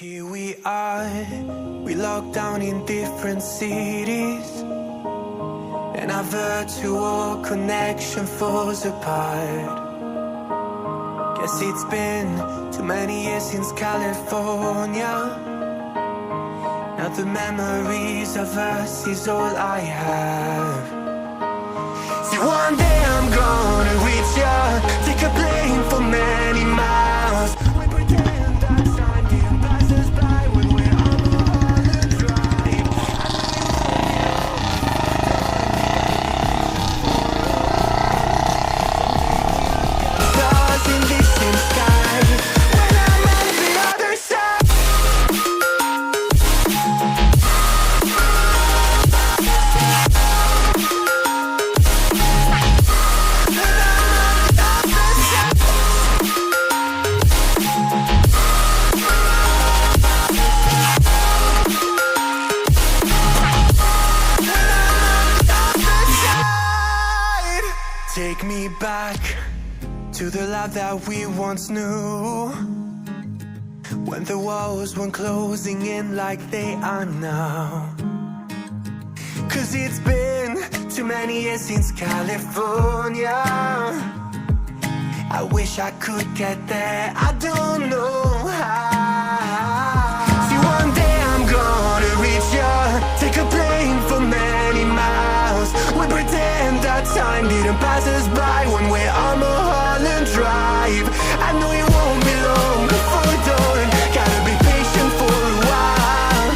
Here we are, we locked down in different cities, and our virtual connection falls apart. Guess it's been too many years since California. Now the memories of us is all I have. See, one day I'm gonna reach ya, take a plane for many miles. We pretend that time didn't pass us by when we're on the Holland Drive. Stars in this same sky when I'm on the other side. Take me back to the life that we once knew, when the walls weren't closing in like they are now. Cause it's been too many years since California. I wish I could get there, I don't know how. See, one day I'm gonna reach ya, take a plane for many miles. We pretend that time didn't pass us by when we're on Mulholland Drive. I know it won't be long before dawn, gotta be patient for a while.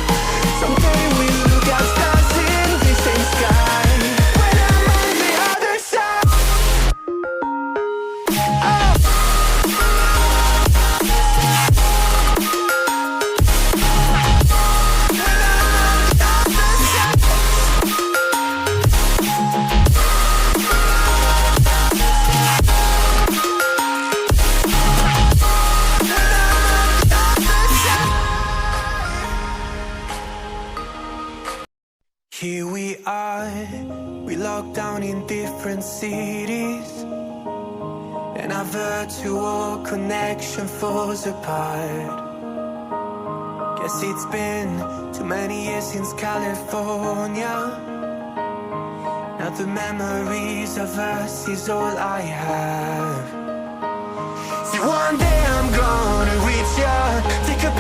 Someday we'll look at stars in the same sky when I'm on the other side. Here we are, we locked down in different cities, and our virtual connection falls apart. Guess it's been too many years since California. Now the memories of us is all I have. See, one day I'm gonna reach ya, take a